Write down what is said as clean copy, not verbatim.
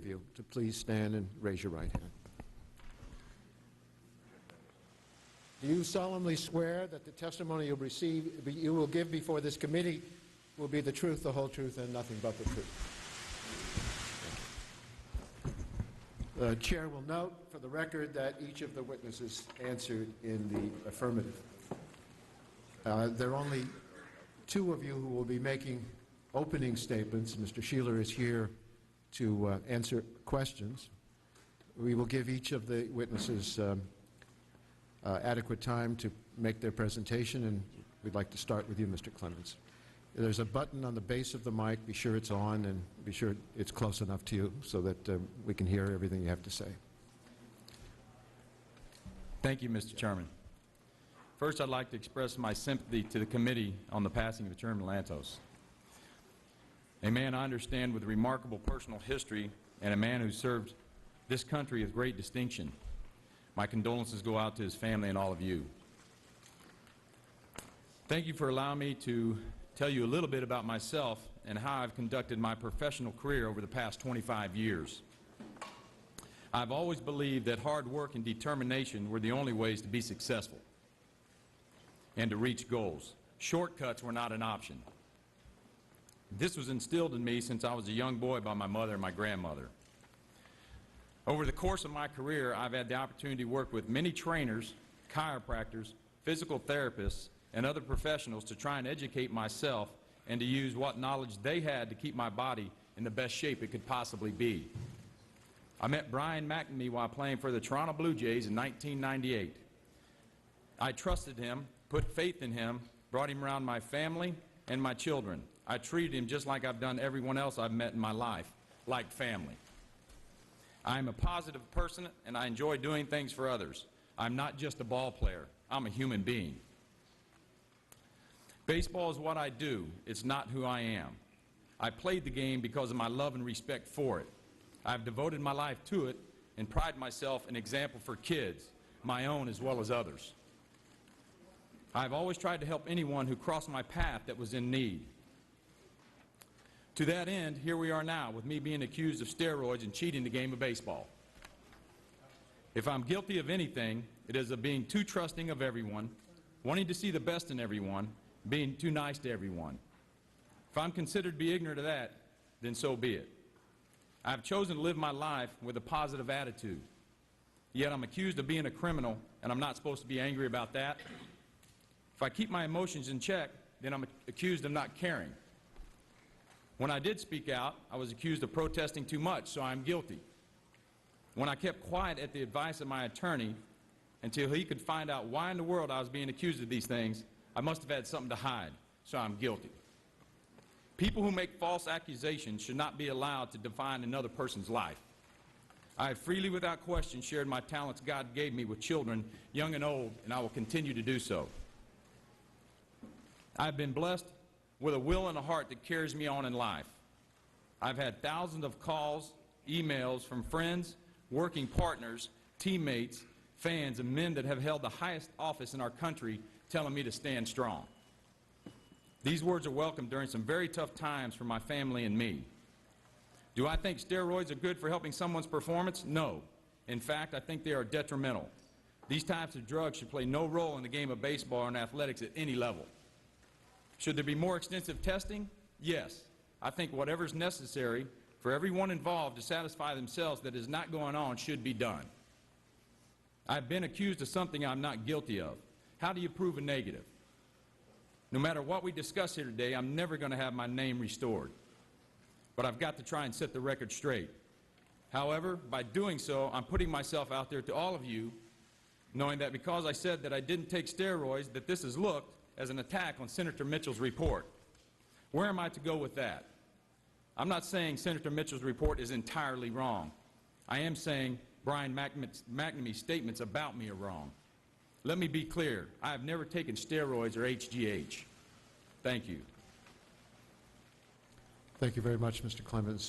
of you to please stand and raise your right hand. Do you solemnly swear that the testimony you will give before this committee will be the truth, the whole truth, and nothing but the truth? The Chair will note for the record that each of the witnesses answered in the affirmative. There are only two of you who will be making opening statements. Mr. Sheeler is here to answer questions. We will give each of the witnesses adequate time to make their presentation, and we'd like to start with you, Mr. Clemens. There's a button on the base of the mic. Be sure it's on, and be sure it's close enough to you so that we can hear everything you have to say. Thank you, Mr. Chairman. First, I'd like to express my sympathy to the committee on the passing of Chairman Lantos. A man I understand with remarkable personal history and a man who served this country with great distinction. My condolences go out to his family and all of you. Thank you for allowing me to tell you a little bit about myself and how I've conducted my professional career over the past 25 years. I've always believed that hard work and determination were the only ways to be successful and to reach goals. Shortcuts were not an option. This was instilled in me since I was a young boy by my mother and my grandmother. Over the course of my career, I've had the opportunity to work with many trainers, chiropractors, physical therapists, and other professionals to try and educate myself and to use what knowledge they had to keep my body in the best shape it could possibly be. I met Brian McNamee while playing for the Toronto Blue Jays in 1998. I trusted him, put faith in him, brought him around my family and my children. I treated him just like I've done everyone else I've met in my life, like family. I'm a positive person and I enjoy doing things for others. I'm not just a ball player. I'm a human being. Baseball is what I do. It's not who I am. I played the game because of my love and respect for it. I've devoted my life to it and pride myself an example for kids, my own as well as others. I've always tried to help anyone who crossed my path that was in need. To that end, here we are now with me being accused of steroids and cheating the game of baseball. If I'm guilty of anything, it is of being too trusting of everyone, wanting to see the best in everyone, being too nice to everyone. If I'm considered to be ignorant of that, then so be it. I've chosen to live my life with a positive attitude. Yet I'm accused of being a criminal, and I'm not supposed to be angry about that. If I keep my emotions in check, then I'm accused of not caring. When I did speak out, I was accused of protesting too much, so I'm guilty. When I kept quiet at the advice of my attorney until he could find out why in the world I was being accused of these things, I must have had something to hide, so I'm guilty. People who make false accusations should not be allowed to define another person's life. I have freely, without question, shared my talents God gave me with children, young and old, and I will continue to do so. I've been blessed with a will and a heart that carries me on in life. I've had thousands of calls, emails from friends, working partners, teammates, fans, and men that have held the highest office in our country telling me to stand strong. These words are welcome during some very tough times for my family and me. Do I think steroids are good for helping someone's performance? No. In fact, I think they are detrimental. These types of drugs should play no role in the game of baseball or in athletics at any level. Should there be more extensive testing? Yes. I think whatever is necessary for everyone involved to satisfy themselves that is not going on should be done. I've been accused of something I'm not guilty of. How do you prove a negative? No matter what we discuss here today, I'm never going to have my name restored. But I've got to try and set the record straight. However, by doing so, I'm putting myself out there to all of you, knowing that because I said that I didn't take steroids, that this is looked as an attack on Senator Mitchell's report. Where am I to go with that? I'm not saying Senator Mitchell's report is entirely wrong. I am saying Brian McNamee's statements about me are wrong. Let me be clear. I have never taken steroids or HGH. Thank you. Thank you very much, Mr. Clemens.